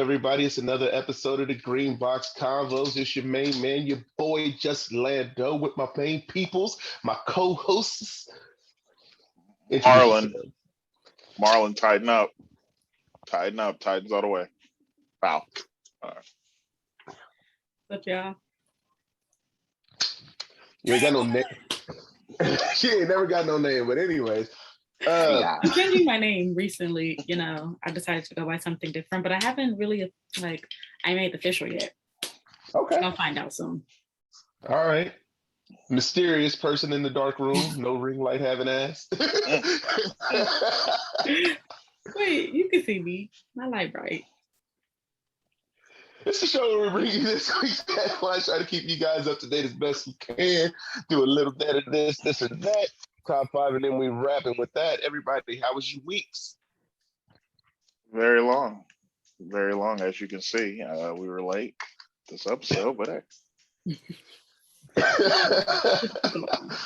everybody? It's another episode of the Greenbox Convos. It's your main man, your boy, Just Lando, with my main peoples, my co-hosts. Marlon, tighten up. Tightens all the way. Wow. All right. What's up, y'all? You ain't got no name. She ain't never got no name, but anyways. I'm changing my name recently. I decided to go by something different, but I haven't really, I made it official yet. Okay. I'll find out soon. All right. Mysterious person in the dark room, no ring light having ass. Wait, you can see me. My light bright. It's the show where we bring you this week's headlines, try to keep you guys up to date as best we can, do a little bit of this and that. Top 5, and then we wrapping with that. Everybody, how was your weeks? Very long, as you can see. We were late this episode, but hey.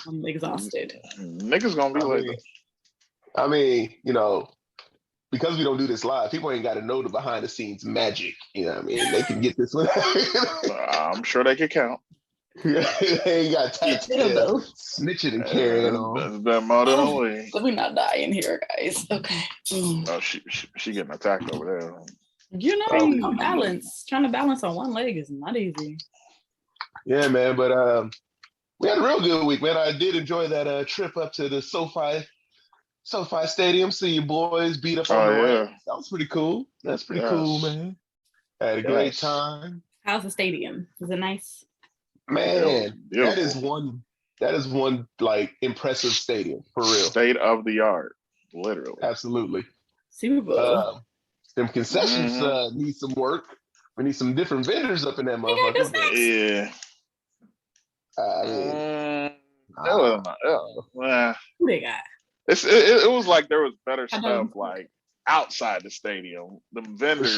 I'm exhausted. Niggas gonna be late. I mean, because we don't do this live, people ain't got to know the behind the scenes magic. You know what I mean? They can get this one. I'm sure they can count. They ain't got types snitching and carrying on. That's been more than a week. Let me not die in here, guys. Okay. Oh, she getting attacked over there. Balance. Trying to balance on one leg is not easy. Yeah, man. But we had a real good week, man. I did enjoy that trip up to the SoFi Stadium. See you boys beat up on the Rams. That was pretty cool. That's pretty cool, man. Had a great time. How's the stadium? Is it nice? Man, that is one like impressive stadium for real. State of the art, literally. Absolutely. Super Bowl. Them concessions need some work. We need some different vendors up in that motherfucker. Yeah. Who they got? It was like there was better stuff like outside the stadium. The vendors.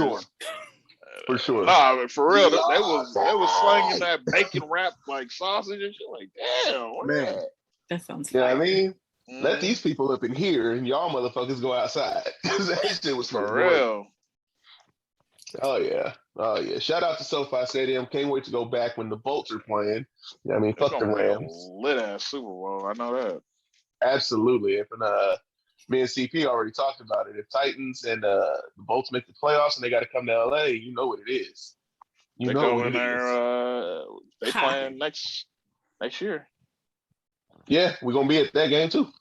For sure. Nah, for real, they was slinging that bacon wrap like sausage and shit. Like, damn, man. That sounds. Yeah, I mean, let these people up in here and y'all motherfuckers go outside. That shit was for real. Oh yeah. Shout out to SoFi Stadium. Can't wait to go back when the Bolts are playing. I mean, fuck the Rams. Lit ass Super Bowl. I know that. Absolutely. If me and CP already talked about it. If Titans and the Bolts make the playoffs and they got to come to LA, you know what it is. They go in there. They playing next year. Yeah, we're gonna be at that game too.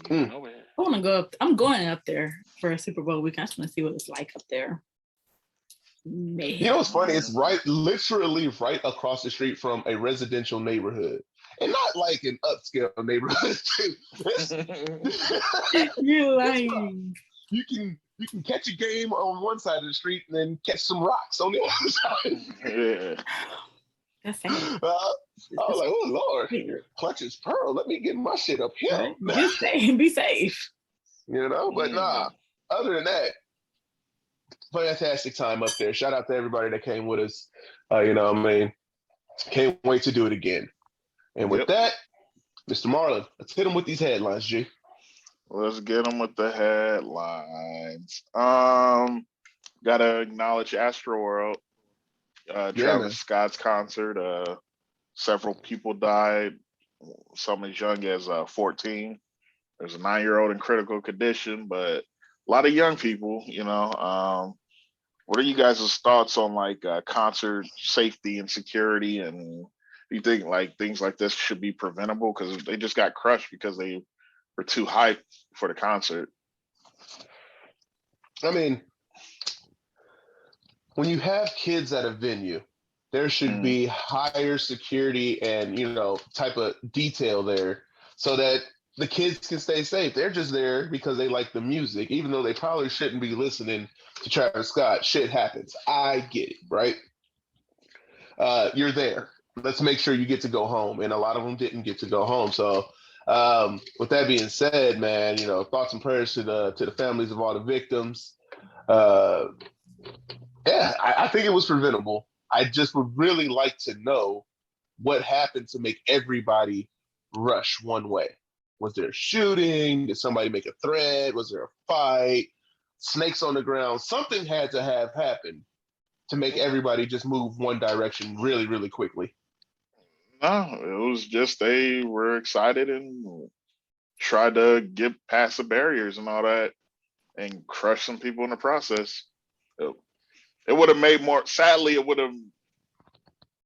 I want to go up. I'm going up there for a Super Bowl week. I just want to see what it's like up there. Man. You know what's funny? It's literally right across the street from a residential neighborhood. And not like an upscale neighborhood too. You're lying. You can catch a game on one side of the street and then catch some rocks on the other side. Yeah. That's sad. I was like, oh Lord, clutch is pearl. Let me get my shit up here. Be safe. But nah. Other than that, fantastic time up there. Shout out to everybody that came with us. Can't wait to do it again. And with that, Mr. Marlon, let's hit him with these headlines, G. Let's get them with the headlines. Gotta acknowledge Astroworld. Travis Scott's concert. Several people died. Some as young as 14. There's a 9-year-old in critical condition, but a lot of young people. What are you guys' thoughts on like concert safety and security, and do you think like things like this should be preventable because they just got crushed because they were too hyped for the concert? I mean, when you have kids at a venue, there should be higher security and, type of detail there so that the kids can stay safe. They're just there because they like the music, even though they probably shouldn't be listening to Travis Scott. Shit happens. I get it, right? You're there. Let's make sure you get to go home. And a lot of them didn't get to go home. So with that being said, man, thoughts and prayers to the families of all the victims. I think it was preventable. I just would really like to know what happened to make everybody rush one way. Was there a shooting? Did somebody make a threat? Was there a fight? snakes on the ground. Something had to have happened to make everybody just move one direction really, really quickly. No, it was just they were excited and tried to get past the barriers and all that and crush some people in the process. It would have made more, sadly, it would have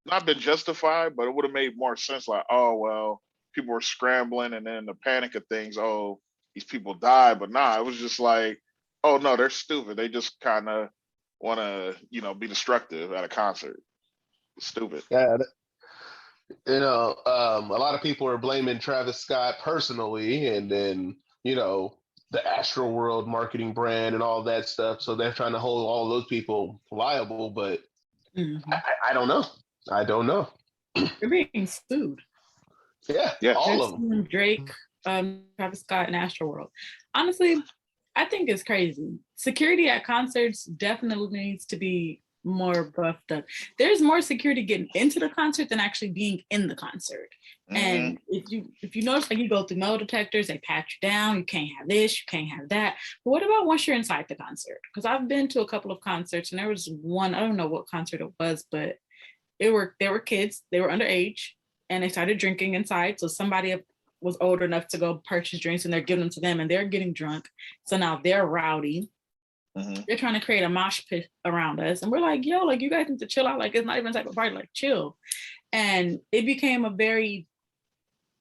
not been justified, but it would have made more sense. Like, oh, well, people were scrambling and then the panic of things, oh, these people died. But nah, it was just like, oh, no, they're stupid. They just kind of want to, be destructive at a concert. It's stupid. Yeah. A lot of people are blaming Travis Scott personally, and then, the astroworld marketing brand and all that stuff. So they're trying to hold all those people liable, but I don't know. I don't know. They're being sued. Yeah, all of them. Drake, Travis Scott, and astroworld. Honestly, I think it's crazy. Security at concerts definitely needs to be more buffed up. There's more security getting into the concert than actually being in the concert. And if you notice, like, you go through metal detectors, they pat you down. You can't have this, you can't have that. But what about once you're inside the concert? Because I've been to a couple of concerts, and there was one, I don't know what concert it was, but they were kids, they were underage, and they started drinking inside. So somebody was old enough to go purchase drinks, and they're giving them to them, and they're getting drunk. So now they're rowdy. They're trying to create a mosh pit around us. And we're like, yo, like, you guys need to chill out. Like, it's not even a type of party, like, chill. And it became a very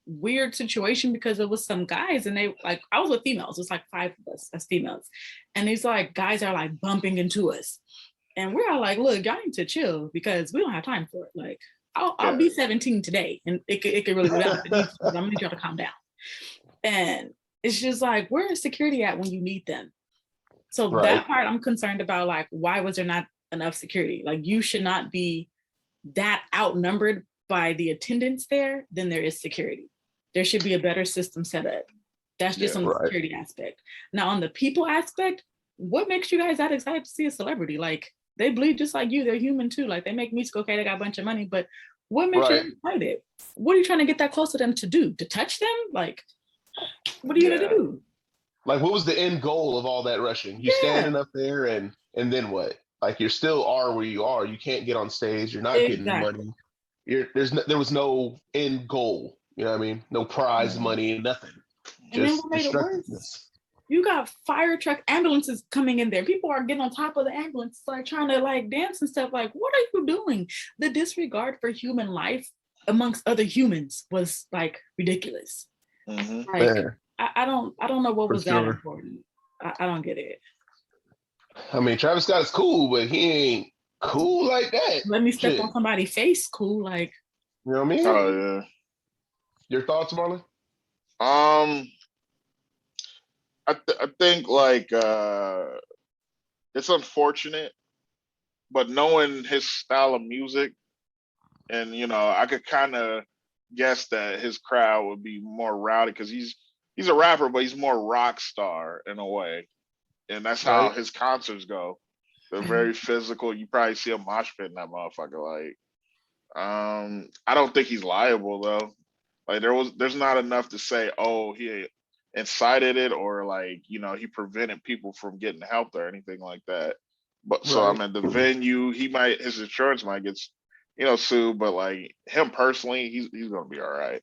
weird situation because it was some guys, and they, like, I was with females. It's like 5 of us as females. And these, like, guys are, like, bumping into us. And we're all like, look, y'all need to chill because we don't have time for it. Like, I'll be 17 today, and it could really go down. I'm gonna need y'all to calm down. And it's just like, where is security at when you need them? So that part I'm concerned about, like, why was there not enough security? Like, you should not be that outnumbered by the attendance there than there is security. There should be a better system set up. That's just on the security aspect. Now, on the people aspect, what makes you guys that excited to see a celebrity? Like, they bleed just like you. They're human too. Like, they make music, okay, they got a bunch of money, but what makes you excited? What are you trying to get that close to them to do? To touch them? Like, what are you gonna do? Like, what was the end goal of all that rushing? You standing up there, and then what? Like, you still are where you are. You can't get on stage. You're not getting money. There was no end goal. You know what I mean? No prize money, nothing. And then what made it worse? You got fire truck ambulances coming in there. People are getting on top of the ambulance, like, trying to, like, dance and stuff. Like, what are you doing? The disregard for human life amongst other humans was, like, ridiculous. Like, I don't know what was that important. I don't get it. I mean, Travis Scott is cool, but he ain't cool like that. Let me step on somebody's face, cool, like. You know what I mean? Oh, yeah. Your thoughts, Marlon? I think, like, it's unfortunate, but knowing his style of music, and, I could kind of guess that his crowd would be more rowdy because he's a rapper, but he's more rock star in a way. And that's how his concerts go. They're very physical. You probably see a mosh pit in that motherfucker. Like, I don't think he's liable though. Like, there's not enough to say, oh, he incited it, or, like, he prevented people from getting help or anything like that. But so, I mean, the venue, his insurance might get, sued, but, like, him personally, he's gonna be all right.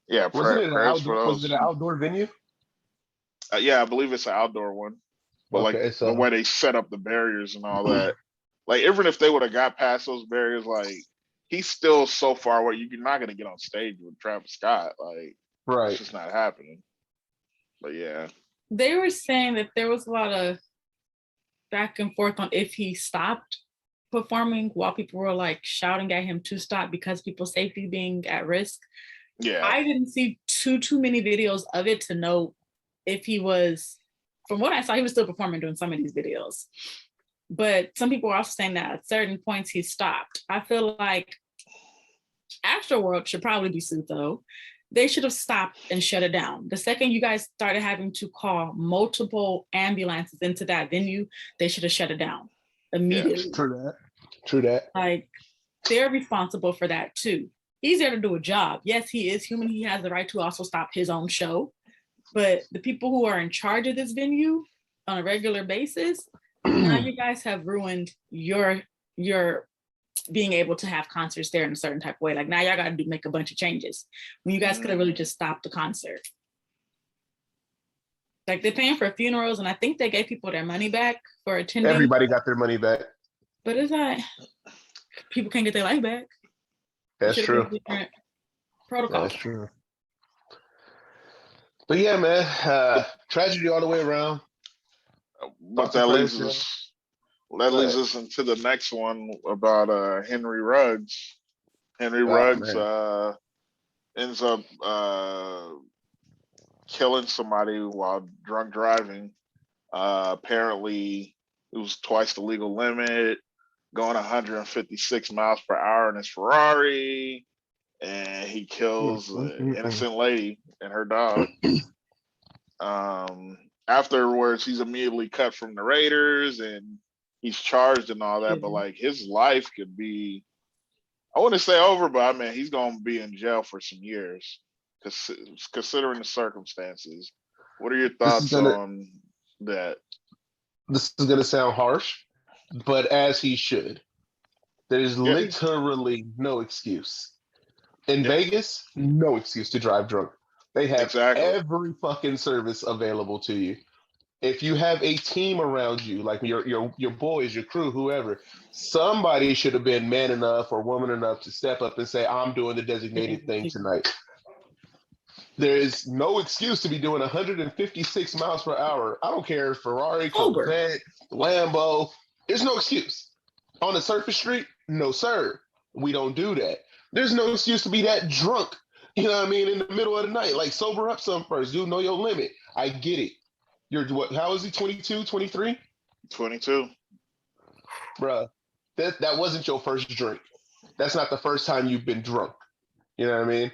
Yeah, was it an outdoor venue? Yeah, I believe it's an outdoor one. But the way they set up the barriers and all that, like, even if they would have got past those barriers, like, he's still so far away. You're not gonna get on stage with Travis Scott. Like, it's just not happening. But yeah, they were saying that there was a lot of back and forth on if he stopped performing while people were, like, shouting at him to stop because people's safety being at risk. Yeah, I didn't see too many videos of it to know if he was. From what I saw, he was still performing during some of these videos. But some people are also saying that at certain points he stopped. I feel like Astroworld should probably be sued though. They should have stopped and shut it down. The second you guys started having to call multiple ambulances into that venue, they should have shut it down immediately. Yeah, true that. Like, they're responsible for that too. He's there to do a job. Yes, he is human. He has the right to also stop his own show. but the people who are in charge of this venue on a regular basis, now you guys have ruined your being able to have concerts there in a certain type of way. Like now y'all got to make a bunch of changes when you guys could have really just stopped the concert. Like they're paying for funerals, and I think they gave people their money back for attending. Everybody got their money back. But it's not, people can't get their life back. That's true. Protocol. That's true. But yeah, man, tragedy all the way around. But that leads us into the next one about Henry Ruggs. Henry Ruggs ends up killing somebody while drunk driving. Apparently, it was twice the legal limit, going 156 miles per hour in his Ferrari, and he kills an innocent lady and her dog. Afterwards, he's immediately cut from the Raiders and he's charged and all that, but like his life could be, I wouldn't say over, but I mean, he's going to be in jail for some years, considering the circumstances. What are your thoughts on that? This is going to sound harsh, but as he should. There's literally no excuse. In Vegas, no excuse to drive drunk. They have every fucking service available to you. If you have a team around you, like your boys, your crew, whoever, somebody should have been man enough or woman enough to step up and say, I'm doing the designated thing tonight. There is no excuse to be doing 156 miles per hour. I don't care, Ferrari, Corvette, Lambo. There's no excuse. On a surface street, no, sir. We don't do that. There's no excuse to be that drunk, you know what I mean, in the middle of the night. Like, sober up some first. You know your limit. I get it. You're what? How is he? 22, 23? 22. Bruh, that wasn't your first drink. That's not the first time you've been drunk. You know what I mean?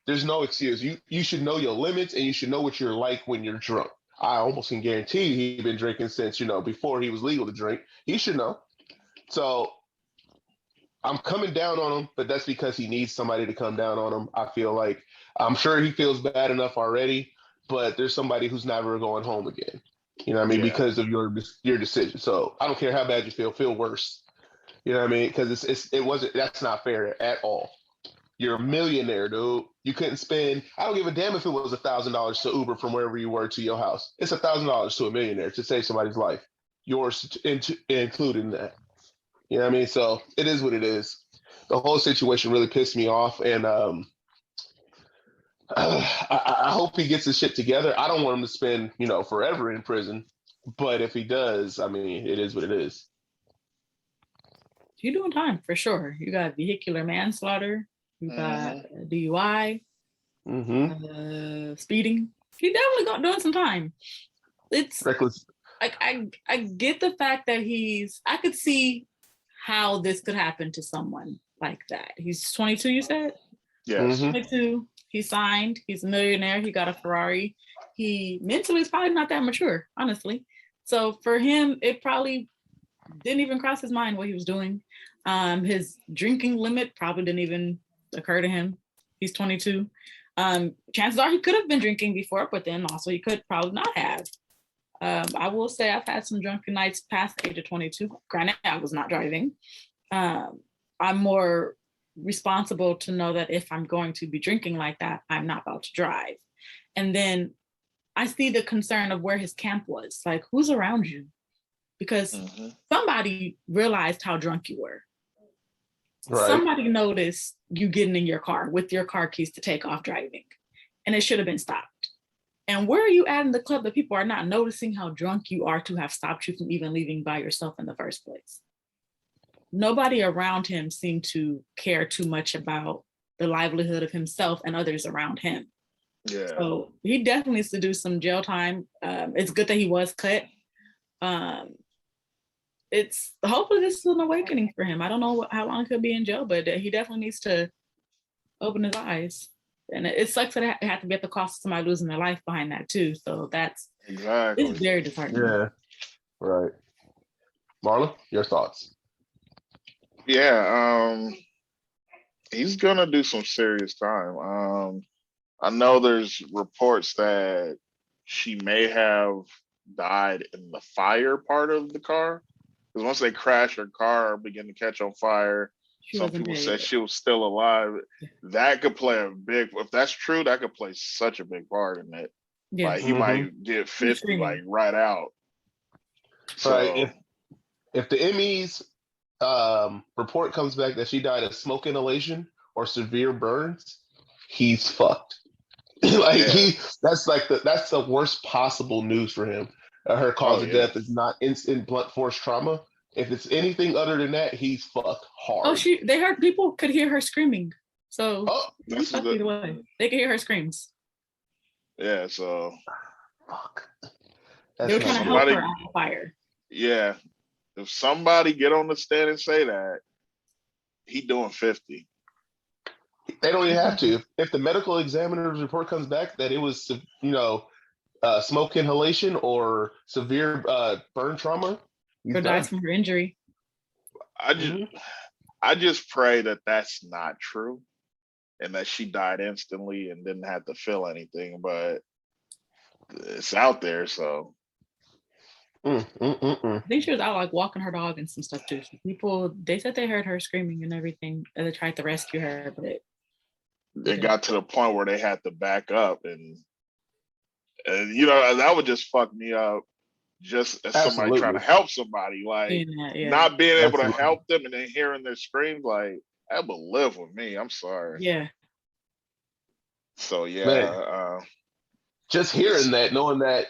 There's no excuse. You should know your limits and you should know what you're like when you're drunk. I almost can guarantee he's been drinking since, before he was legal to drink. He should know. So I'm coming down on him, but that's because he needs somebody to come down on him. I feel like I'm sure he feels bad enough already, but there's somebody who's never going home again. You know what I mean? Yeah. Because of your decision. So I don't care how bad you feel worse. You know what I mean? Because that's not fair at all. You're a millionaire, dude. You couldn't spend, I don't give a damn if it was $1,000 to Uber from wherever you were to your house. It's $1,000 to a millionaire to save somebody's life. Yours included in that. You know what I mean? So it is what it is. The whole situation really pissed me off. And I hope he gets his shit together. I don't want him to spend, forever in prison. But if he does, I mean, it is what it is. You're doing time for sure. You got vehicular manslaughter. You got DUI, speeding. He definitely doing some time. It's reckless. I get the fact that I could see how this could happen to someone like that. He's 22, you said? Yes. 22. He signed. He's a millionaire. He got a Ferrari. He mentally is probably not that mature, honestly. So for him, it probably didn't even cross his mind what he was doing. His drinking limit probably didn't even occur to him. He's 22. Chances are he could have been drinking before, but then also he could probably not have. I will say I've had some drunken nights past the age of 22. Granted, I was not driving. I'm more responsible to know that if I'm going to be drinking like that, I'm not about to drive. And then I see the concern of where his camp was. Like, who's around you? Because somebody realized how drunk you were. Right. Somebody noticed you getting in your car with your car keys to take off driving, and it should have been stopped. And where are you at in the club that people are not noticing how drunk you are to have stopped you from even leaving by yourself in the first place? Nobody around him seemed to care too much about the livelihood of himself and others around him. Yeah. So he definitely needs to do some jail time. It's good that he was cut. It's hopefully this is an awakening for him. I don't know how long he'll be in jail, but he definitely needs to open his eyes. And it sucks that it had to be at the cost of somebody losing their life behind that too. So it's very disheartening. Yeah, right. Marlon, your thoughts? Yeah, he's gonna do some serious time. I know there's reports that she may have died in the fire part of the car. Because once they crashed her car, began to catch on fire, some people said she was still alive. That could play a big. If that's true, that could play such a big part in it. Yeah. Like he might get 50 like right out. So right. If the ME's report comes back that she died of smoke inhalation or severe burns, he's fucked. That's the worst possible news for him. Her cause of death is not instant blunt force trauma. If it's anything other than that, he's fucked hard. They heard people could hear her screaming. So that's the way. They could hear her screams. Yeah, so fuck. They were trying to help her out of fire. Yeah. If somebody get on the stand and say that, he doing 50. They don't even have to. If the medical examiner's report comes back that it was, smoke inhalation or severe burn trauma, or dies from her injury. I just pray that that's not true, and that she died instantly and didn't have to feel anything. But it's out there, so. I think she was out like walking her dog and some stuff too. So people, they said they heard her screaming and everything, and they tried to rescue her, but it got to the point where they had to back up, and that would just fuck me up. Just as somebody trying to help somebody, like not being able to help them and then hearing their screams, like that would live with me. I'm sorry. Yeah. So just hearing that, knowing that,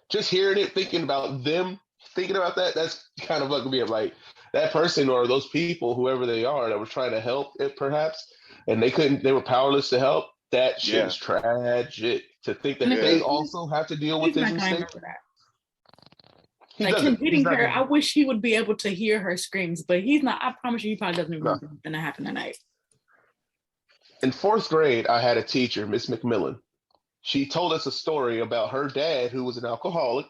just hearing it, thinking about them, thinking about that's kind of fucking me up. Like that person or those people, whoever they are, that were trying to help it, perhaps, and they were powerless to help. That shit is tragic. To think that they also have to deal with this mistake. Like him hitting her, I wish he would be able to hear her screams, but he's not. I promise you, he probably doesn't remember anything that happened that night. In 4th grade, I had a teacher, Miss McMillan. She told us a story about her dad, who was an alcoholic,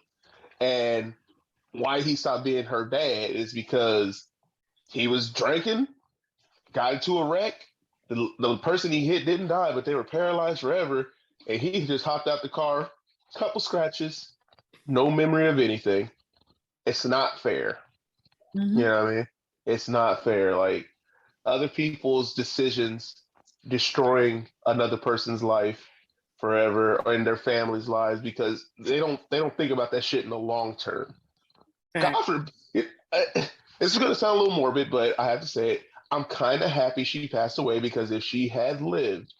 and why he stopped being her dad is because he was drinking, got into a wreck. The person he hit didn't die, but they were paralyzed forever. And he just hopped out the car, couple scratches, no memory of anything. It's not fair. You know what I mean? It's not fair. Like other people's decisions destroying another person's life forever or in their family's lives because they don't think about that shit in the long term. God forbid, it's going to sound a little morbid, but I have to say it. I'm kind of happy she passed away because if she had lived,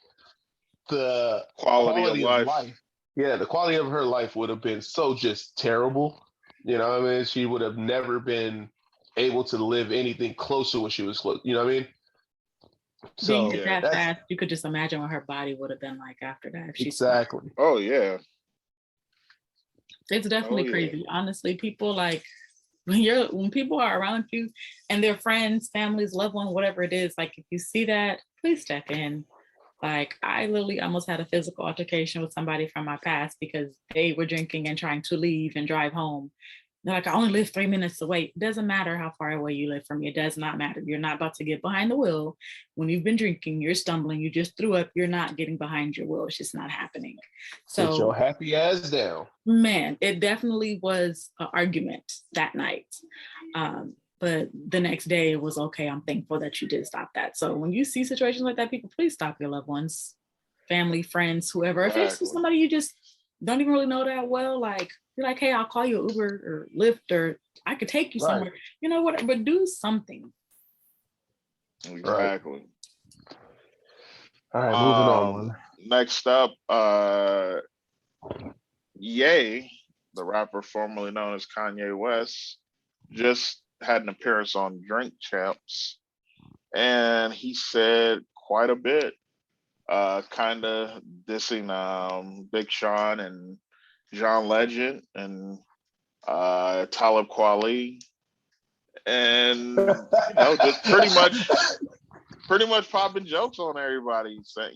the quality of life, the quality of her life would have been so just terrible. You know what I mean? She would have never been able to live anything close to what she was close. You know what I mean? So being that fast, you could just imagine what her body would have been like after that. If exactly. Oh yeah. It's definitely crazy. Honestly, people like when people are around you and their friends, families, loved one, whatever it is, like if you see that, please step in. Like I literally almost had a physical altercation with somebody from my past because they were drinking and trying to leave and drive home. They're like, I only live 3 minutes away. It doesn't matter how far away you live from me. It does not matter. You're not about to get behind the wheel. When you've been drinking, you're stumbling, you just threw up, you're not getting behind your wheel. It's just not happening. So get your happy ass down. Man, it definitely was an argument that night. But the next day it was okay. I'm thankful that you did stop that. So when you see situations like that, people, please stop your loved ones, family, friends, whoever. If it's somebody you just don't even really know that well, like you're like, hey, I'll call you an Uber or Lyft or I could take you somewhere. You know what? But do something. Exactly. All right, moving on. Next up, Ye, the rapper formerly known as Kanye West, just had an appearance on Drink Champs, and he said quite a bit, kind of dissing Big Sean and John Legend and Talib Kweli, and just pretty much popping jokes on everybody. Saying,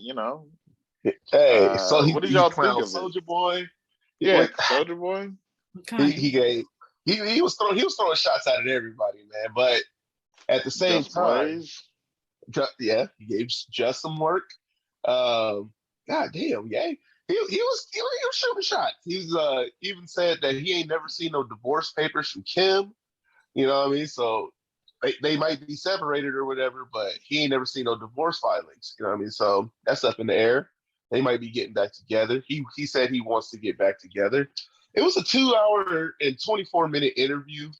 hey, so what did y'all think of Soulja Boy? Yeah, Soulja Boy. He was throwing shots at everybody, man. But at the same time, he gave just some work. God damn, he was shooting shots. He's even said that he ain't never seen no divorce papers from Kim. You know what I mean? So they might be separated or whatever, but he ain't never seen no divorce filings. You know what I mean? So that's up in the air. They might be getting back together. He said he wants to get back together. It was a 2 hour and 24-minute interview.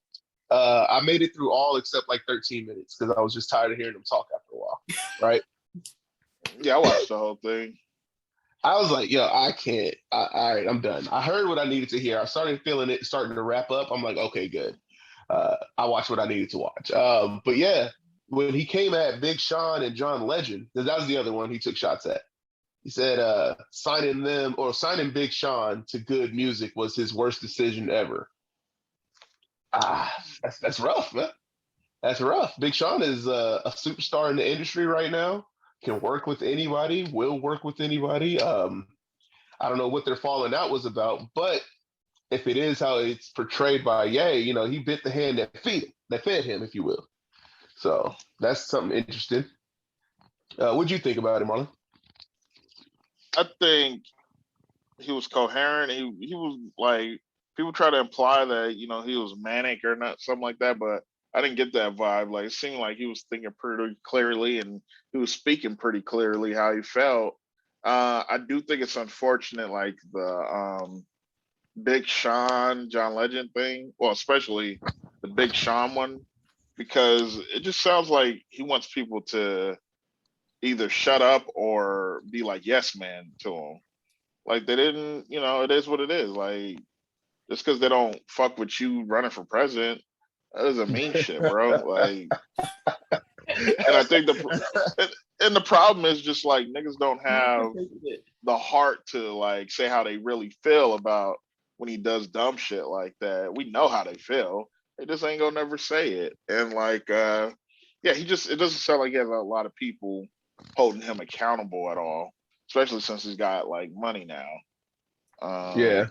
I made it through all except like 13 minutes because I was just tired of hearing them talk after a while. Right? Yeah, I watched the whole thing. I was like, yo, I can't. All right, I'm done. I heard what I needed to hear. I started feeling it starting to wrap up. I'm like, okay, good. I watched what I needed to watch. But yeah, when he came at Big Sean and John Legend, because that was the other one he took shots at. He said signing Big Sean to Good Music was his worst decision ever. That's rough, man. That's rough. Big Sean is a superstar in the industry right now. Can work with anybody. Will work with anybody. I don't know what their falling out was about, but if it is how it's portrayed by Ye, he bit the hand that fed him, if you will. So that's something interesting. What'd you think about it, Marlon? I think he was coherent. He was like, people try to imply that he was manic or not, something like that, but I didn't get that vibe. Like, it seemed like he was thinking pretty clearly and he was speaking pretty clearly how he felt. I do think it's unfortunate, like the Big Sean, John Legend thing. Well, especially the Big Sean one, because it just sounds like he wants people to either shut up or be like yes man to him. Like, they didn't, it is what it is. Like, just because they don't fuck with you running for president, that doesn't mean shit, bro. Like, and I think the problem is just like niggas don't have the heart to like say how they really feel about when he does dumb shit like that. We know how they feel. They just ain't gonna never say it. And like, yeah, it doesn't sound like he has a lot of people holding him accountable at all, especially since he's got like money now. Yeah.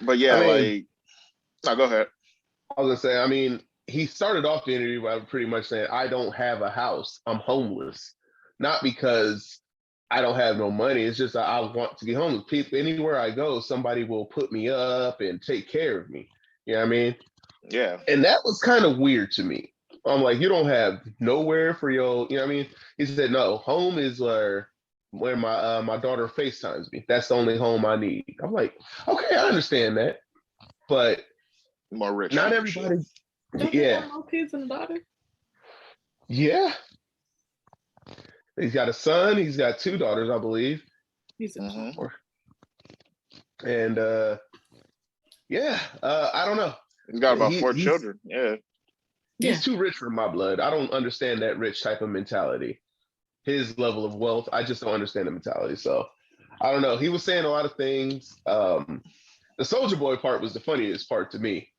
But yeah, no, go ahead. I was gonna say, he started off the interview by pretty much saying, I don't have a house. I'm homeless. Not because I don't have no money. It's just I want to be homeless. People, anywhere I go, somebody will put me up and take care of me. You know what I mean? Yeah. And that was kind of weird to me. I'm like, you don't have nowhere for your, you know what I mean? He said, no, home is where my daughter FaceTimes me. That's the only home I need. I'm like, okay, I understand that. But more rich. Not everybody. Yeah. No kids and a daughter. Yeah. He's got a son. He's got 2 daughters, I believe. He's a And yeah, I don't know. He's got about 4 children. Yeah. He's too rich for my blood. I don't understand that rich type of mentality. His level of wealth, I just don't understand the mentality. So I don't know. He was saying a lot of things. The Soldier Boy part was the funniest part to me.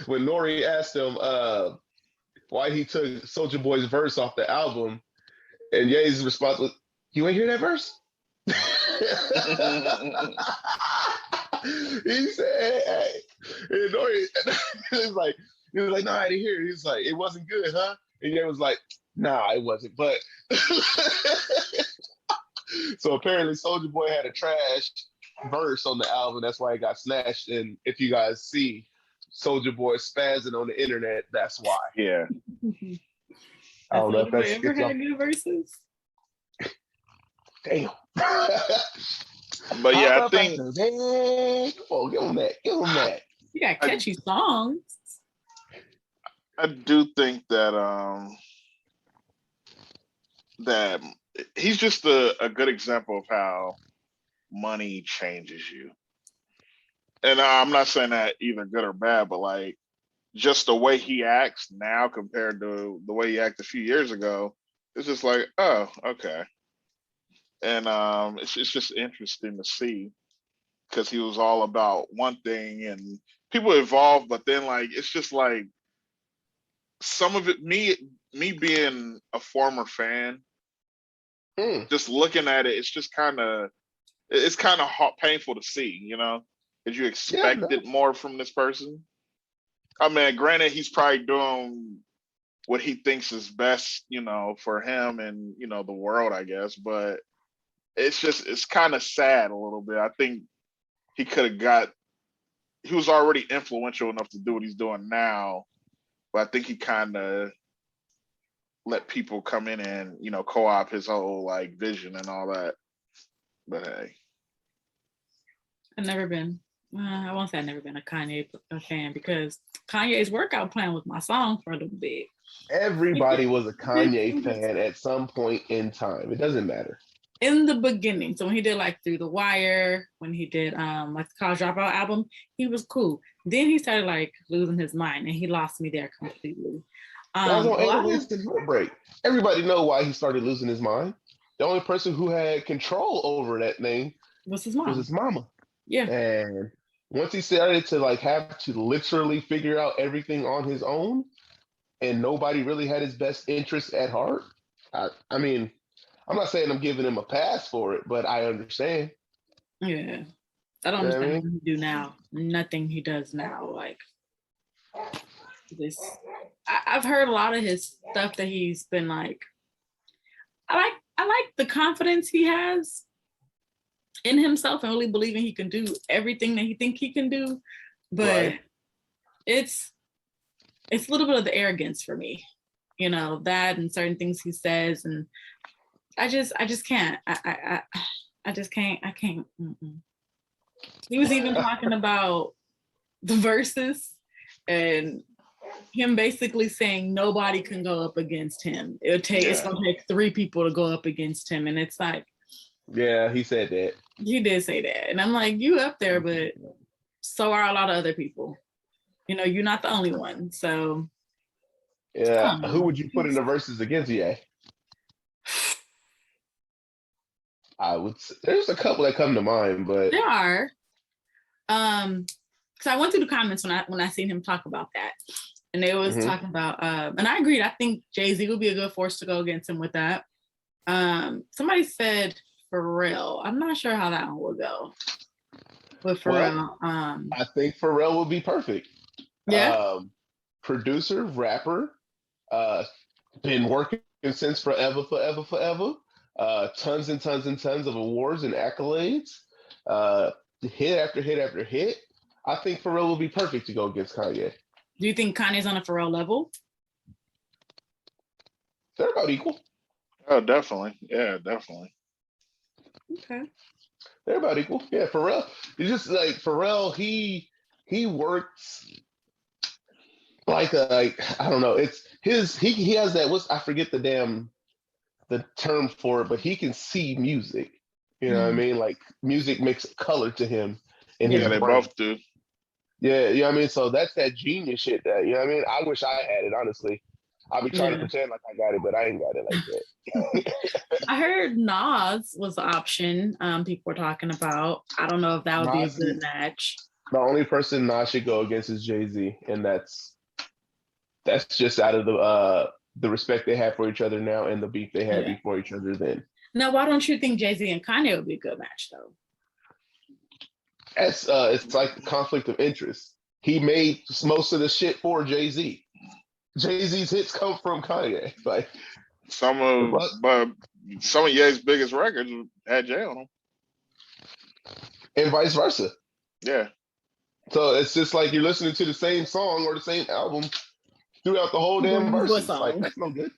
When Nori asked him why he took Soldier Boy's verse off the album, and Ye's response was, "You ain't hear that verse?" He said, "Hey," and Nori, he was like, "No, I didn't hear it." He's like, "It wasn't good, huh?" And Ye was like, "Nah, it wasn't." But so apparently, Soldier Boy had a trash verse on the album. That's why it got snatched. And if you guys see Soldier Boy spazzing on the internet, that's why. Yeah. I don't know if that's ever had good verses. Damn. But yeah, I think. Oh, give him that. Give him that. You got catchy songs. I do think that that he's just a good example of how money changes you. And I'm not saying that either good or bad, but like just the way he acts now compared to the way he acted a few years ago, it's just like, oh, okay. And it's just interesting to see, because he was all about one thing and people evolve, but then like it's just like some of it, me being a former fan, just looking at it, it's just kind of painful to see, because you expected more from this person. I mean, granted, he's probably doing what he thinks is best, for him and the world, I guess. But it's kind of sad a little bit. I think he could have he was already influential enough to do what he's doing now, but I think he kind of let people come in and, co-opt his whole like vision and all that. But hey. I've never been, I won't say I've never been a Kanye fan because Kanye's workout plan was my song for a little bit. Everybody was a Kanye fan at some point in time. It doesn't matter. In the beginning, so when he did like Through the Wire, when he did like the College Dropout album, he was cool. Then he started like losing his mind, and he lost me there completely. That was on 808s and Heartbreak. Everybody know why he started losing his mind. The only person who had control over that thing was his mom. Was his mama. Yeah. And once he started to like have to literally figure out everything on his own, and nobody really had his best interest at heart. I mean, I'm not saying I'm giving him a pass for it, but I understand. Yeah. I don't understand what he do now. Nothing he does now. Like this. I've heard a lot of his stuff that he's been like, I like the confidence he has in himself and really believing he can do everything that he think he can do. But it's a little bit of the arrogance for me, that and certain things he says, and I just can't. I just can't. I can't. Mm-mm. He was even talking about the verses and him basically saying nobody can go up against him. It's gonna take 3 people to go up against him, and it's like, yeah, he said that. He did say that, and I'm like, you up there, but so are a lot of other people. You're not the only one. So yeah, who would you put in the verses against you? I would. There's a couple that come to mind, but there are. Because I went through the comments when I seen him talk about that, and they was talking about. And I agreed. I think Jay-Z would be a good force to go against him with that. Somebody said Pharrell. I'm not sure how that one will go. With Pharrell, I think Pharrell would be perfect. Yeah. Producer, rapper, been working since forever. Tons and tons and tons of awards and accolades. Hit after hit after hit. I think Pharrell will be perfect to go against Kanye. Do you think Kanye's on a Pharrell level? They're about equal. Oh, definitely. Yeah, definitely. Okay. They're about equal. Yeah, Pharrell. It's just like Pharrell. He works like I don't know. It's his. He has that. I forget the term for it, but he can see music. You know what I mean? Like music makes color to him. And yeah, they both do. Yeah, you know what I mean? So that's that genius shit that, you know what I mean? I wish I had it, honestly. I'll be trying to pretend like I got it, but I ain't got it like that. I heard Nas was the option people were talking about. I don't know if that would be a good match. The only person Nas should go against is Jay-Z, and that's just out of the respect they have for each other now and the beef they had before each other then. Now, why don't you think Jay-Z and Kanye would be a good match, though? It's like the conflict of interest. He made most of the shit for Jay-Z. Jay-Z's hits come from Kanye. Like some of Ye's biggest records had Jay on them, and vice versa. Yeah. So it's just like you're listening to the same song or the same album throughout the whole damn verse. Like that's no good.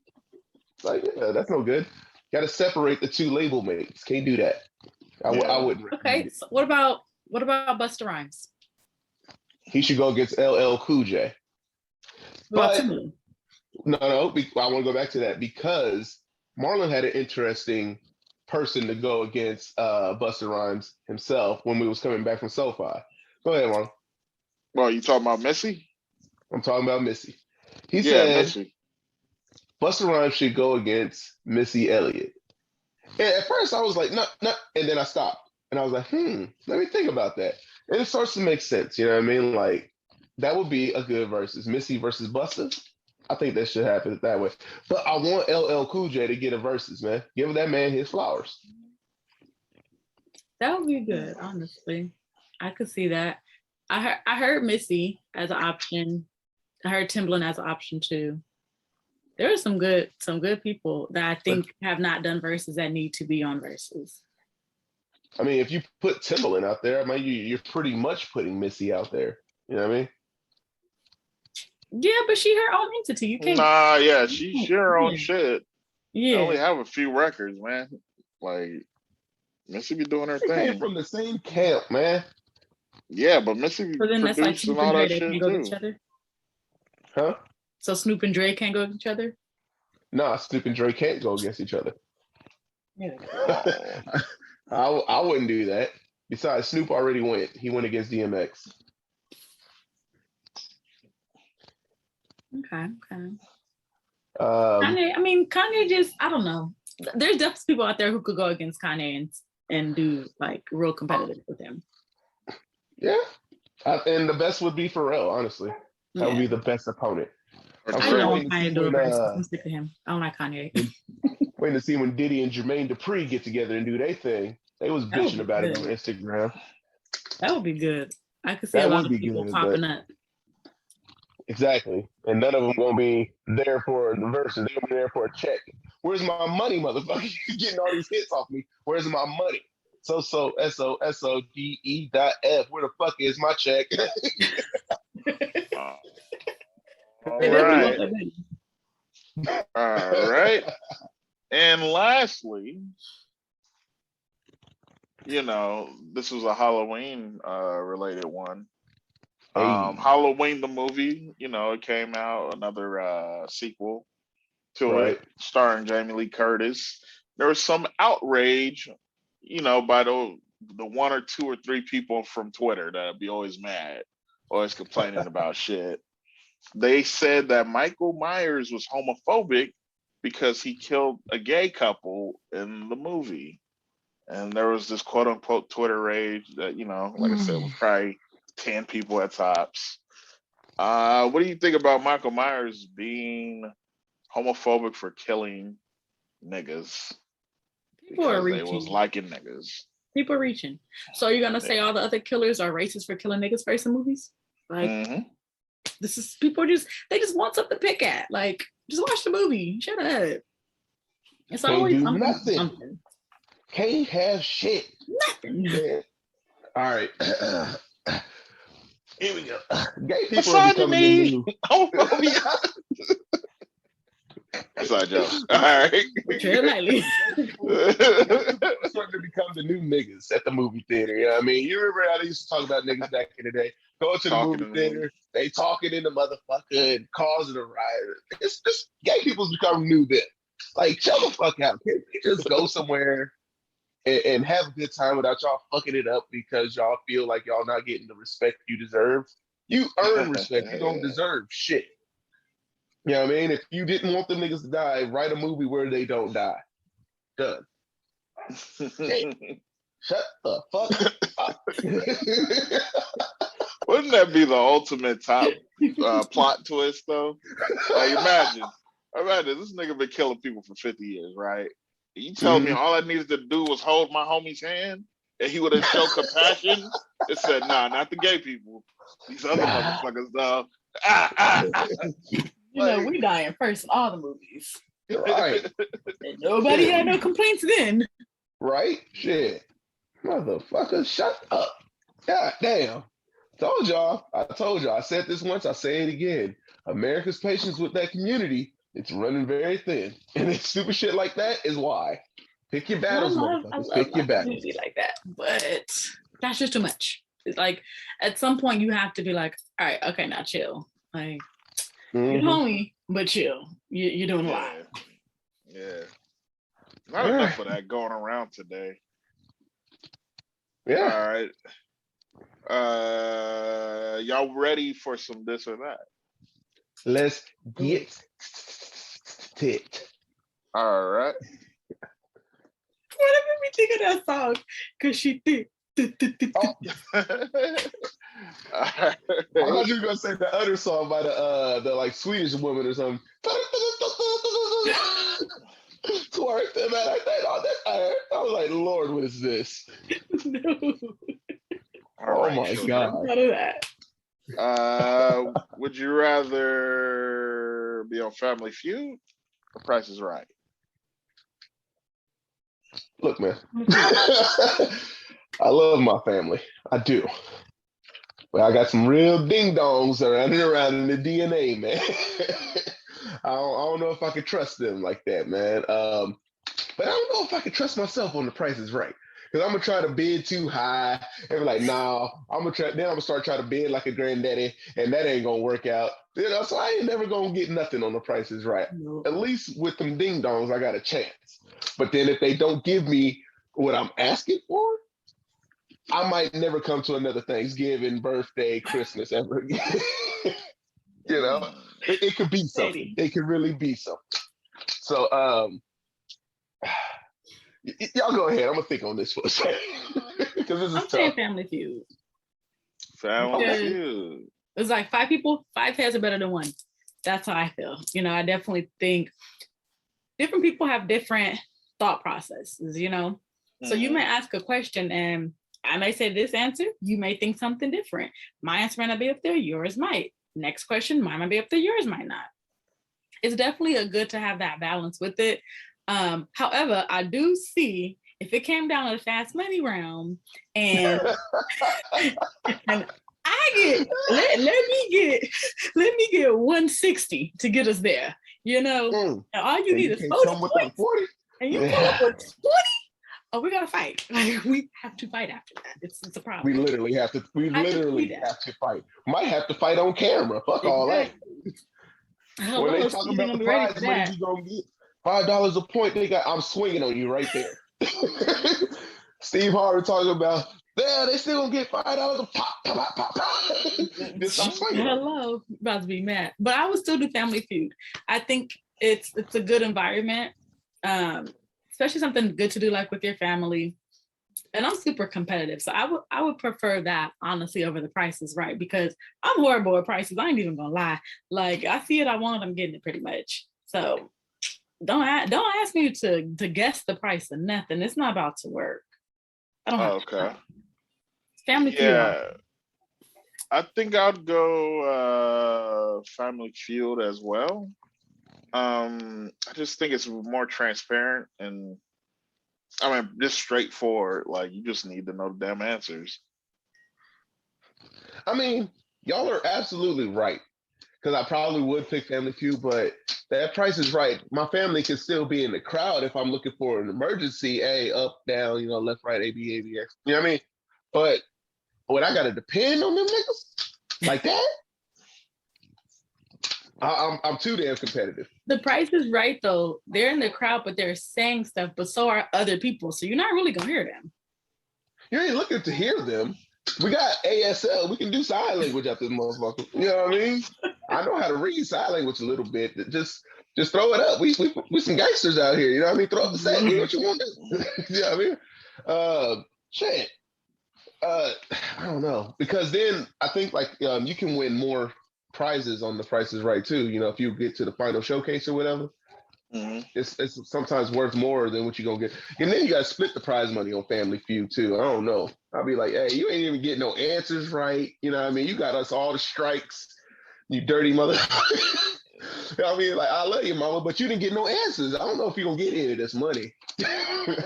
Like that's no good. Got to separate the two label mates. Can't do that. I wouldn't. Okay. So what about Busta Rhymes? He should go against LL Cool J. But no, I want to go back to that because Marlon had an interesting person to go against Busta Rhymes himself when we was coming back from SoFi. Go ahead, Marlon. Well, you talking about Missy? I'm talking about Missy. He said Missy. Busta Rhymes should go against Missy Elliott. And at first I was like, no, and then I stopped. And I was like, let me think about that. And it starts to make sense, you know what I mean? Like, that would be a good versus Missy versus Busta. I think that should happen that way. But I want LL Cool J to get a versus, man. Give that man his flowers. That would be good, honestly. I could see that. I heard Missy as an option. I heard Timbaland as an option too. There are some good people that I think have not done verses that need to be on verses. I mean, if you put Timbaland out there, I mean, you're pretty much putting Missy out there. You know what I mean? Yeah, but she her own entity. You can't. Nah, yeah, she her own shit. Yeah. I only have a few records, man. Like Missy be doing her They came thing. from the same camp, man. Yeah, but Missy So then that's like produced and Snoop all and Dre, that they can't shit go with too. each other. Huh? So Snoop and Dre can't go with each other. Nah, Snoop and Dre can't go against each other. Yeah. I wouldn't do that. Besides, Snoop already went. He went against DMX. Okay. Um, Kanye just, I don't know. There's definitely people out there who could go against Kanye and do like real competitive with him. yeah. And the best would be Pharrell, honestly. That would be the best opponent. I don't want Kanye to do it. I'm sick of him. I don't like Kanye. Waiting to see when Diddy and Jermaine Dupri get together and do their thing. They was bitching about it on Instagram. That would be good. I could see a lot of people popping up. Exactly. And none of them gonna be there for the verses. They'll be there for a check. Where's my money, motherfucker? You getting all these hits off me. Where's my money? SOSODE.F. Where the fuck is my check? All right. And lastly, this was a Halloween related one. Halloween the movie, it came out, another sequel to it, starring Jamie Lee Curtis. There was some outrage, by the one or two or three people from Twitter that'd be always mad, always complaining about shit. They said that Michael Myers was homophobic because he killed a gay couple in the movie. And there was this quote unquote Twitter rage that, like I said, was probably 10 people at tops. What do you think about Michael Myers being homophobic for killing niggas? People are reaching. They was liking niggas. People are reaching. So you're gonna say all the other killers are racist for killing niggas first in movies? Like this is people they just want something to pick at. Like, just watch the movie. Shut up. It's always something. Can't have shit. Nothing. Yeah. All right. Here we go. Gay people are becoming the new. That's our joke. All right. Lightly. Starting to become the new niggas at the movie theater. You know what I mean? You remember how they used to talk about niggas back in the day? Go to the movie theater, they talking in the motherfucker and causing a riot. It's just gay people's becoming new then. Like, chill the fuck out. Can we just go somewhere and have a good time without y'all fucking it up because y'all feel like y'all not getting the respect you deserve? You earn respect. You don't deserve shit. You know what I mean? If you didn't want them niggas to die, write a movie where they don't die. Done. Hey, shut the fuck up. Wouldn't that be the ultimate top plot twist, though? Like, imagine this nigga been killing people for 50 years, right? You tell me all I needed to do was hold my homie's hand and he would have shown compassion and said, nah, not the gay people. These other motherfuckers, though. We dying first in all the movies. Right. And nobody had no complaints then. Right? Shit. Motherfucker, shut up. God damn. I told y'all. I said this once, I say it again. America's patience with that community, it's running very thin. And it's stupid shit like that is why. Pick your battles, motherfuckers. Pick your battles. Like that, but that's just too much. It's like at some point you have to be like, all right, okay, now chill. Like you're homie, but chill. You're doing a lot. Yeah. Not enough of that going around today. Yeah. All right. Y'all ready for some this or that? Let's get it. All right. What made me think of that song? Cause she did. I thought you were gonna say the other song by the like Swedish woman or something. Twerk them out like that. I was like, Lord, what is this? No. Right, my God. None of that. Would you rather be on Family Feud or Price is Right? Look, man. I love my family. I do. But I got some real ding dongs running around in the DNA, man. I don't know if I can trust them like that, man. But I don't know if I can trust myself on the Price is Right. Because I'm gonna try to bid too high and be like, nah, I'm gonna try. Then I'm gonna start trying to bid like a granddaddy, and that ain't gonna work out. So I ain't never gonna get nothing on the Price is Right. Nope. At least with them ding dongs, I got a chance. But then if they don't give me what I'm asking for, I might never come to another Thanksgiving, birthday, Christmas ever again. It could be something. It could really be something. So, y'all go ahead. I'm gonna think on this for a second because this is I'm tough. saying Family Feud. Family Feud. It's like 5 people, 5 heads are better than one. That's how I feel. I definitely think different people have different thought processes. So you may ask a question and I may say this answer. You may think something different. My answer might not be up there. Yours might. Next question, mine might be up there. Yours might not. It's definitely good to have that balance with it. However, I do see if it came down to the fast money round and and let me get 160 to get us there. And all you need is 40 points. And you pull up with 20. Oh, we gotta fight. Like we have to fight after that. It's a problem. We literally have to. We literally have to fight. Might have to fight on camera. Fuck all that. When they talk about the prize money, you gonna get $5 a point. I'm swinging on you right there. Steve Harvey talking about. Yeah, they still gonna get $5 a pop. Just I'm swinging. Hello, about to be mad, but I would still do Family Feud. I think it's a good environment. Especially something good to do like with your family. And I'm super competitive. So I would prefer that honestly over the Price is Right because I'm horrible at prices. I ain't even gonna lie. Like I see it, I want it, I'm getting it pretty much. So don't ask me to guess the price of nothing. It's not about to work. I don't have okay. Family Feud. Yeah. I think I'd go Family Feud as well. I just think it's more transparent and just straightforward. Like you just need to know the damn answers. Y'all are absolutely right. Because I probably would pick Family Feud, but that Price is Right. My family can still be in the crowd if I'm looking for an emergency. A, up, down, left, right, A, B, A, B, X. You know what I mean? But when I gotta depend on them niggas like that, I'm too damn competitive. The Price is Right though. They're in the crowd, but they're saying stuff, but so are other people. So you're not really gonna hear them. You ain't looking to hear them. We got ASL. We can do sign language at this motherfucker. You know what I mean? I know how to read sign language a little bit. Just throw it up. We some gangsters out here. You know what I mean? Throw up the set. Do what you want to do. You know what I mean? Shit. I don't know because then I think like you can win more prizes on the Price is Right too. If you get to the final showcase or whatever, it's sometimes worth more than what you're gonna get. And then you gotta split the prize money on Family Feud too. I don't know. I'll be like, hey, you ain't even getting no answers right. You know what I mean? You got us all the strikes, you dirty mother. Like I love you, mama, but you didn't get no answers. I don't know if you're gonna get any of this money.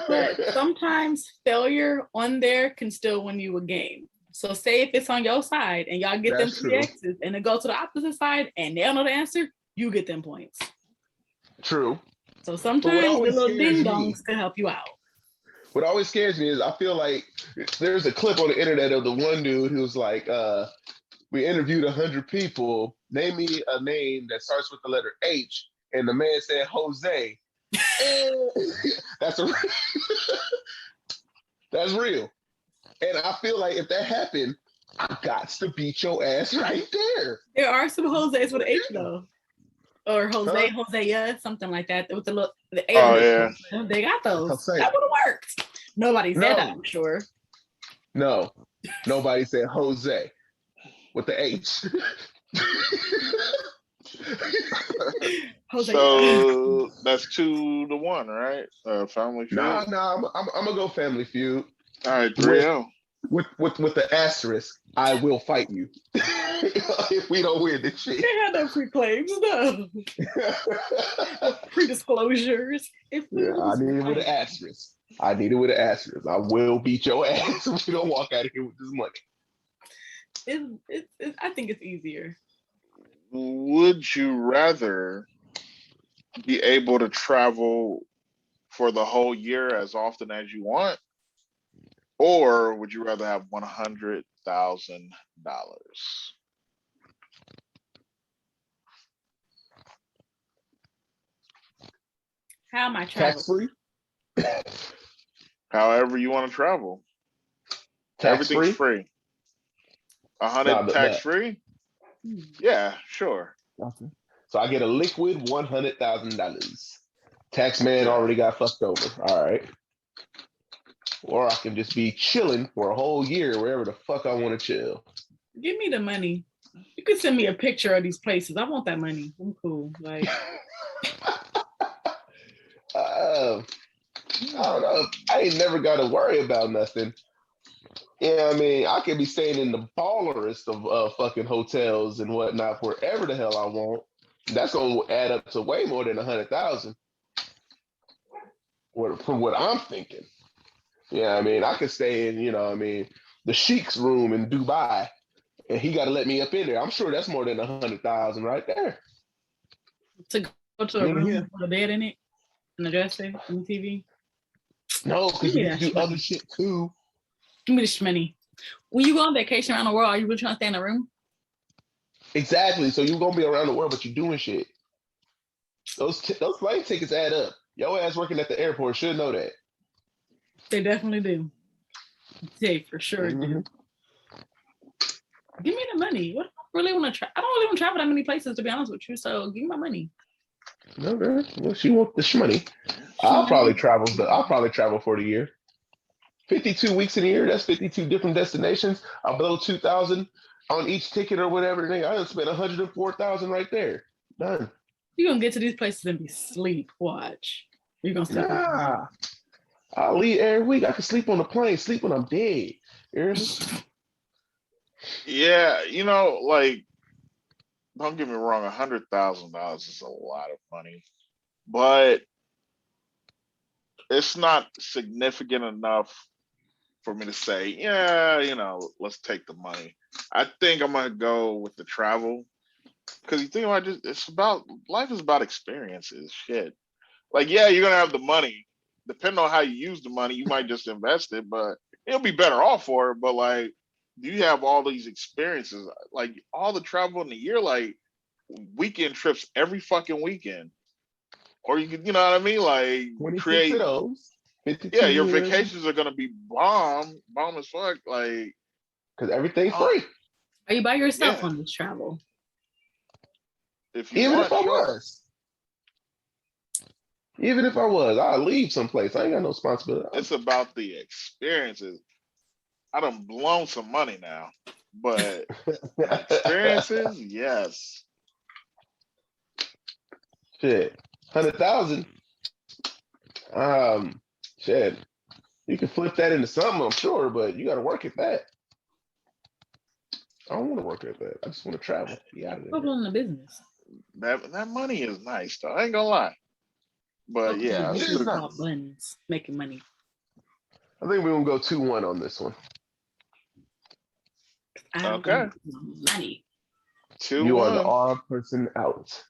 But sometimes failure on there can still win you a game. So say if it's on your side and y'all get them 3 X's and it goes to the opposite side and they don't know the answer, you get them points. True. So sometimes the little ding dongs can help you out. What always scares me is I feel like there's a clip on the internet of the one dude who's like, we interviewed 100 people. Name me a name that starts with the letter H. And the man said Jose. That's real. And I feel like if that happened, I got to beat your ass right there. There are some Jose's with an H though. Or Jose, Hosea, something like that. With the A. Oh, yeah. They got those. Jose. That would have worked. Nobody said that, I'm sure. No. Nobody said Jose with the H. Jose. So that's 2-1, right? Family Feud. Nah, I'm gonna go Family Feud. All right, 3-0. With the asterisk, I will fight you if we don't win this shit. They had no pre-claims, no. Pre-disclosures. I need it with an asterisk. I need it with an asterisk. I will beat your ass if you don't walk out of here with this money. I think it's easier. Would you rather be able to travel for the whole year as often as you want, or would you rather have $100,000? How am I Tax traveling? free? However you want to travel. Tax Everything's free? free. 100 tax free? Hmm. Yeah, sure. Okay. So I get a liquid $100,000. Tax man already got fucked over. All right. Or I can just be chilling for a whole year wherever the fuck I want to chill. Give me the money. You could send me a picture of these places. I want that money. I'm cool. Like, I don't know. I ain't never got to worry about nothing. Yeah, I mean, I could be staying in the ballerest of fucking hotels and whatnot wherever the hell I want. That's gonna add up to way more than 100,000. From what I'm thinking. Yeah, I mean, I could stay in, the Sheik's room in Dubai, and he got to let me up in there. I'm sure that's more than 100,000 right there. to go to a room with a bed in it, and a dresser, and TV. No, because you can do other shit too. Give me the shmoney. When you go on vacation around the world, are you really trying to stay in a room? Exactly. So you're gonna be around the world, but you're doing shit. Those flight tickets add up. Your ass working at the airport should know that. They definitely do. They for sure do. Give me the money. What I really want to try? I don't really want to travel that many places, to be honest with you. So give me my money. Okay. Well, she wants the shmoney. I'll probably travel for the year. 52 weeks in a year. That's 52 different destinations. I'll blow 2,000 on each ticket or whatever. I done spent 104,000 right there. Done. You're gonna get to these places and be sleep. Watch. You're gonna sleep. Nah. I'll leave every week. I can sleep on the plane, sleep when I'm dead. You hear me? Yeah, like, don't get me wrong, $100,000 is a lot of money, but it's not significant enough for me to say, yeah, let's take the money. I think I'm gonna go with the travel, because you think about life is about experiences. Shit, like, yeah, you're gonna have the money. Depending on how you use the money, you might just invest it, but it'll be better off for it. But like, you have all these experiences, like all the travel in the year, like weekend trips every fucking weekend, or you could, you know what I mean, like 26 create. of those. Yeah, your vacations are gonna be bomb as fuck, like, because everything's free. Are you by yourself on this travel? Even if I was, I'll leave someplace. I ain't got no responsibility. It's about the experiences. I done blown some money now, but experiences, yes. Shit, 100,000. Shit, you can flip that into something, I'm sure, but you got to work at that. I don't want to work at that. I just want to travel. Be out of there. In the business. That money is nice, though. I ain't gonna lie. But yeah, this is about blends, making money. I think we're gonna go 2-1 on this one. Okay. Money. 2-1. You are the odd person out.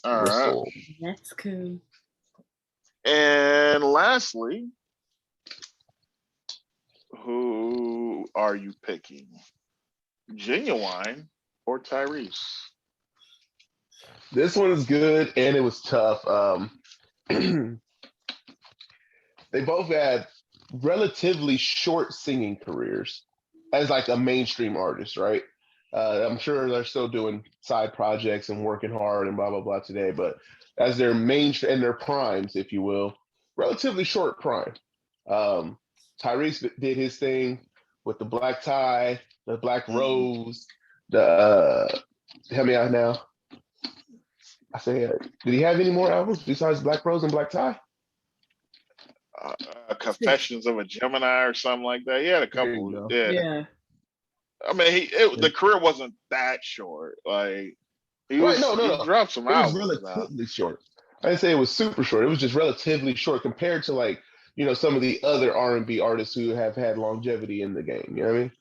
All right. That's cool. And lastly, who are you picking? Ginuwine or Tyrese? This one is good, and it was tough. They both had relatively short singing careers as like a mainstream artist, right? I'm sure they're still doing side projects and working hard and blah blah blah today, but as their mainstream and their primes, if you will, relatively short prime. Tyrese did his thing with the black tie, the black rose, the help me out now. I say, did he have any more albums besides Black Rose and Black Tie? Confessions of a Gemini or something like that. He had a couple. Yeah. I mean, the career wasn't that short. Like, he dropped some albums. It was relatively short. I didn't say it was super short. It was just relatively short compared to like some of the other R&B artists who have had longevity in the game. You know what I mean?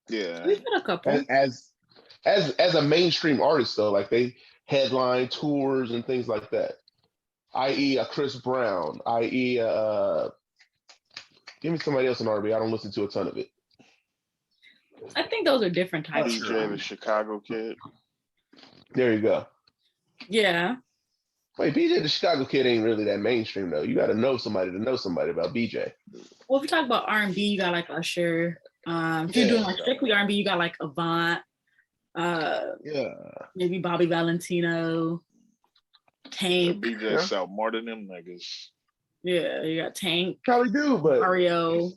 Yeah. We've had a couple. As a mainstream artist though, like they headline tours and things like that. I.e. a Chris Brown, i.e. Give me somebody else in R&B. I don't listen to a ton of it. I think those are different types. DJ the Chicago Kid. There you go. Yeah. Wait, BJ the Chicago Kid ain't really that mainstream though. You got to know somebody about BJ. Well, if you talk about R&B, you got like Usher. If you're doing like strictly R&B, you got like Avant. Maybe Bobby Valentino. Tank. BJ sell more than them niggas. Yeah, you got Tank. Probably do, but Mario.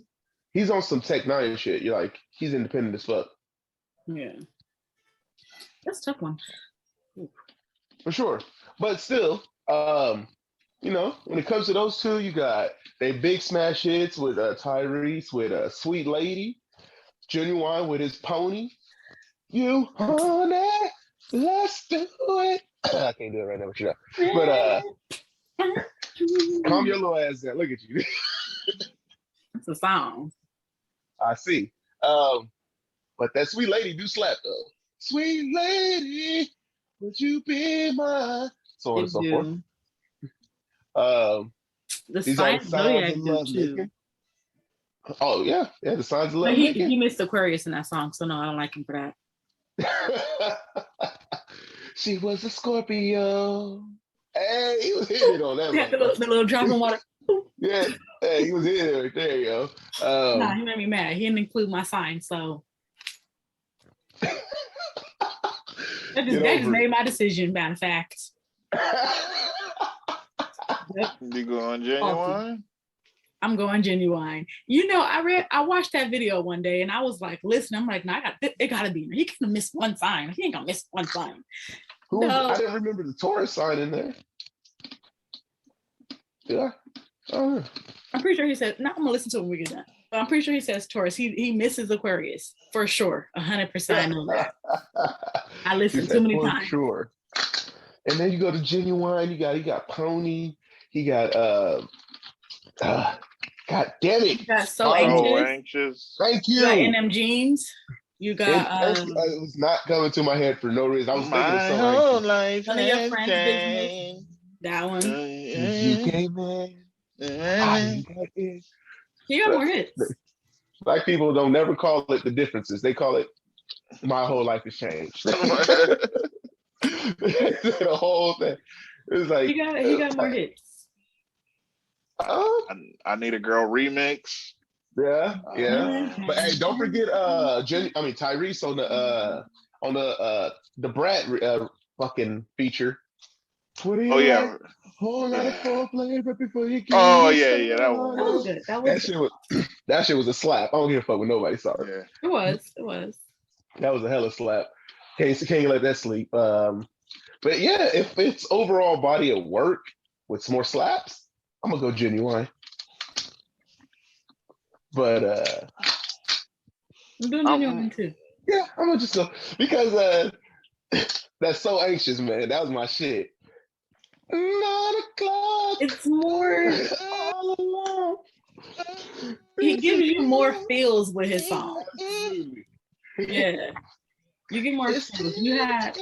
He's on some Tech Nine shit. You're like, he's independent as fuck. Yeah. That's a tough one. Ooh. For sure. But still, when it comes to those two, you got they big smash hits with Tyrese, with Sweet Lady, Ginuwine with his pony. You honey, let's do it. I can't do it right now, but you know. But calm your little ass down. Look at you. It's a song. I see. But that Sweet Lady do slap though. Sweet lady, would you be mine? So on and so forth. The Signs of Zodiac do too. Making. Oh yeah, the Signs of Love. He missed Aquarius in that song, so no, I don't like him for that. She was a Scorpio. Hey, he was hitting on that. Yeah, the little drop in water. Yeah, hey, he was hitting right there, yo. Nah, he made me mad. He didn't include my sign, so that just made my decision. Matter of fact. You going Ginuwine? I'm going Ginuwine. I watched that video one day and I was like, listen, I'm like, no, it gotta be. He couldn't have missed one sign. He ain't gonna miss one sign. I didn't remember the Taurus sign in there. Yeah. Oh. I'm pretty sure he said, no, I'm gonna listen to it when we get done. But I'm pretty sure he says Taurus. He misses Aquarius for sure. 100% I know that. I listened too many times. Sure. And then you go to Ginuwine, he got Pony, he got God damn it. You got So anxious. Thank you. You got NM Jeans. You got it was not coming to my head for no reason. I was thinking of my whole life. None of your friends' business. That one. You came in. You got more hits. Black people don't never call it the differences. They call it my whole life has changed. The whole thing. It was like he got more hits. I Need a Girl remix. Yeah. But hey, don't forget Tyrese on the Brat fucking feature. Oh yeah. Whole lot of foreplay right before you get that was good. That shit was a slap. I don't give a fuck with nobody. Sorry. Yeah. It was. That was a hella slap. Can't let that sleep. But yeah, if it's overall body of work with some more slaps, I'm gonna go Ginuwine. But I'm doing Ginuwine too. Yeah, I'm gonna just go because that's So Anxious, man. That was my shit. 9 o'clock. It's more all alone. He gives you more feels with his songs. Yeah. You get more feels. You had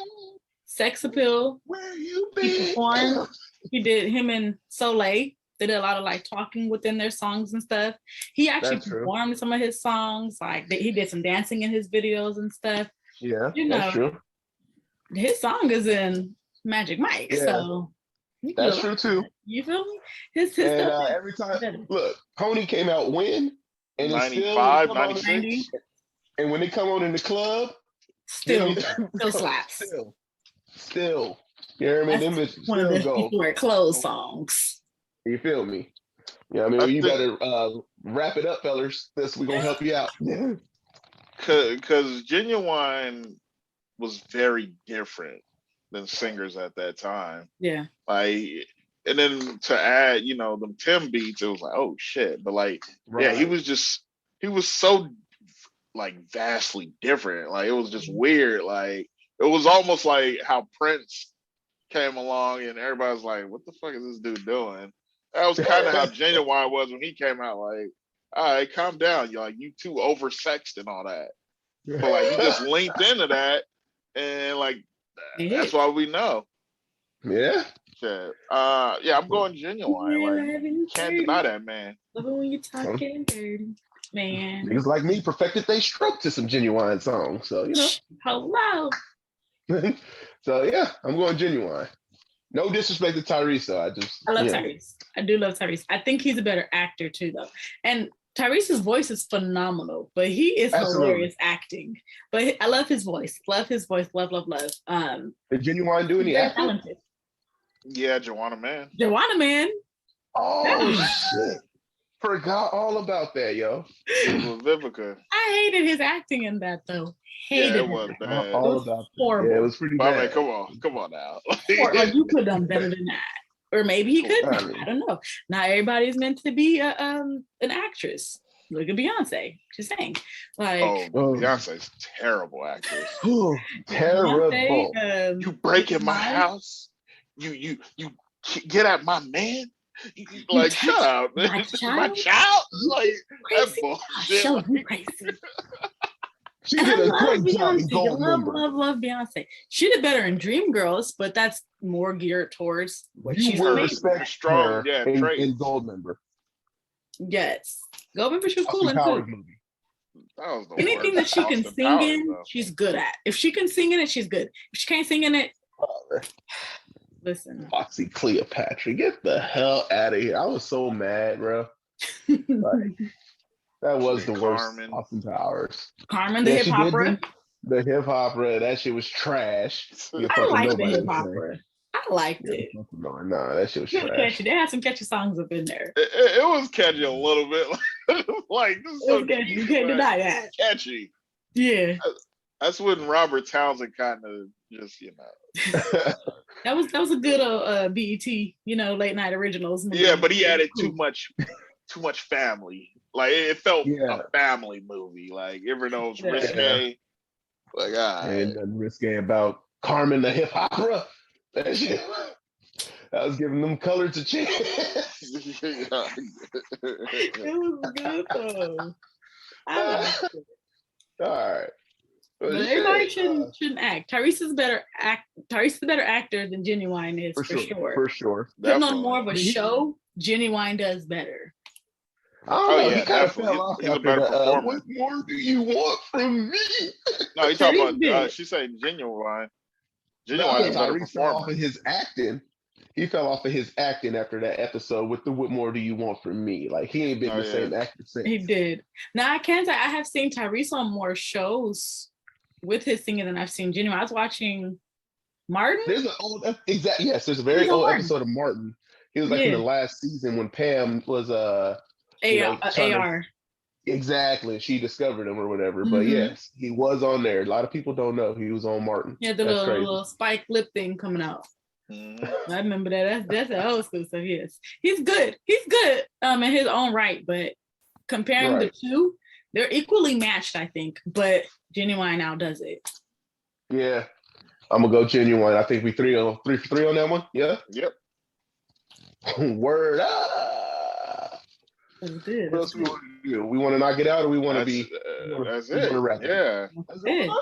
Sex Appeal. Where you He been? performed. He did him and Soleil. They did a lot of like talking within their songs and stuff. He actually performed some of his songs. Like he did some dancing in his videos and stuff. Yeah, that's true. His song is in Magic Mike, so that's true too. You feel me? His and every time, look, Pony came out when? And 95, 96. And when they come on in the club, still slaps. Still. You know what I mean? Them bitches one of the wear clothes songs. You feel me? Yeah, I mean, you better wrap it up, fellas. We're gonna help you out. Because Ginuwine was very different than singers at that time. Yeah. And then to add, them Tim beats, it was like, oh shit. But he was so vastly different. It was just weird. It was almost like how Prince came along and everybody's like, what the fuck is this dude doing? That was kind of how Ginuwine was when he came out. Like, all right, calm down. You're like, you too oversexed and all that. But like, he just linked into that, and like, that's why we know. Yeah. Shit. Yeah, I'm going Ginuwine. Like, can't deny that, man. Love it when you're talking dirty, man. Niggas like me perfected they stroke to some Ginuwine songs, so you know. Hello. So yeah, I'm going Ginuwine. No disrespect to Tyrese, though. I love Tyrese. I do love Tyrese. I think he's a better actor too, though. And Tyrese's voice is phenomenal, but he is hilarious acting. But I love his voice. Love his voice. Love, love, love. Did Ginuwine do any acting? Talented. Yeah, Joanna Man. Joanna Man. Oh shit! Forgot all about that, yo. Vivica. I hated his acting in that though. Hated it was bad. All about horrible. Yeah, it was pretty bad. I mean, come on now. Like you could have done better than that, or maybe he could. I don't know. Not everybody's meant to be an actress. Look at Beyonce. Just saying. Like, Beyonce's terrible actress. Terrible. Beyonce, you break in my house. You get at my man. Like, shut up. My child? Like, that bullshit. Show you crazy. She did a great job in love Beyonce. She did better in Dreamgirls, but that's more geared towards what she's respect strong. Yeah, in Goldmember. Yes, Goldmember, she was cool in too. Anything that she can sing in, she's good at. If she can sing in it, she's good. If she can't sing in it, listen. Foxy Cleopatra, get the hell out of here! I was so mad, bro. Like, that was the worst Austin Powers. Carmen, the hip opera. The hip opera, that shit was trash. I like the hip opera. I liked it. No, that shit was trash. Catchy. They had some catchy songs up in there. It was catchy a little bit. Like, this is so catchy. You can't deny that. Catchy. Yeah. That's when Robert Townsend kind of just, that was a good BET, late night originals movie. Yeah, but he added too much family. Like, it felt a family movie. Like, even though it was risque. Like, and nothing risque about Carmen the hip opera. That was giving them color to change. It was good though. All right. But everybody shouldn't act. Tyrese is a better actor than Ginuwine is for sure. For sure. Putting on more of a show, Ginuwine does better. He kind of fell off after what more do you want from me? No, he's talking about, she's saying Ginuwine. Ginuwine is a better performer. He fell off of his acting after that episode with the "What more do you want from me?" Like, he ain't been the same actor since. He did. Now I can say I have seen Tyrese on more shows with his singing than I've seen Ginuwine. I was watching Martin. There's a very old episode of Martin. He was like in the last season when Pam was AR. Exactly. She discovered him or whatever. Mm-hmm. But yes, he was on there. A lot of people don't know he was on Martin. Yeah, the little spike lip thing coming out. Mm-hmm. I remember that. That's the old school stuff. Yes. He's good. In his own right. But comparing the two, they're equally matched, I think. But Ginuwine outdoes it. Yeah. I'm gonna go Ginuwine. I think we 3 for 3 on that one. Yeah. Yep. Word up. What else we want to do? We want to knock it out, or we want to be? That's it. Yeah. That's it. All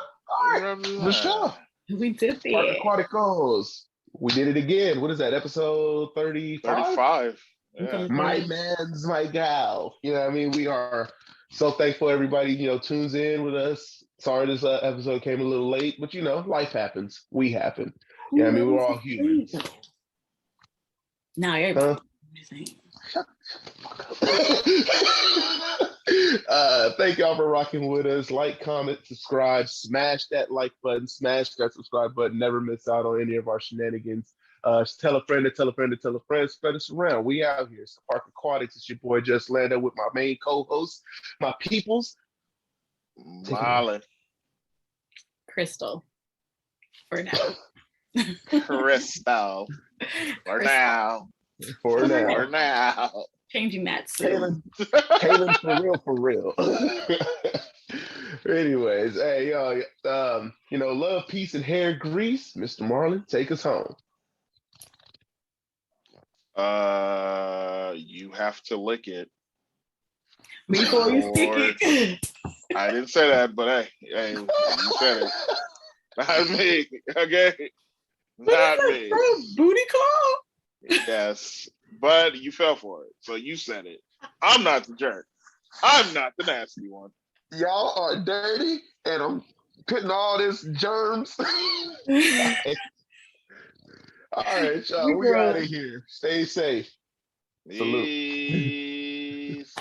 right. For sure. We did it. Aquaticos. We did it again. What is that? Episode 35? 35. Yeah. My man's my gal. You know what I mean? We are so thankful everybody, tunes in with us. Sorry this episode came a little late, but life happens. We happen. Yeah, I mean, we're all humans. Now everybody. Shut the fuck up. Thank y'all for rocking with us. Like, comment, subscribe, smash that like button, smash that subscribe button. Never miss out on any of our shenanigans. Tell a friend to tell a friend to tell a friend. Spread us around. We out here. It's the Park Aquatics. It's your boy Just Landed with my main co-host, my peoples. Marlon. Crystal. For now. Crystal. For now. For now. Changing that soon. Kaylin, for real. Anyways, hey, y'all, love, peace, and hair grease. Mr. Marlon, take us home. you have to lick it Before you stick it. I didn't say that, but hey, you said it. Not me. Okay. Not me. Booty call? Yes. But you fell for it. So you said it. I'm not the jerk. I'm not the nasty one. Y'all are dirty and I'm putting all this germs. All right, y'all. We out of here. Stay safe. Salute. Peace.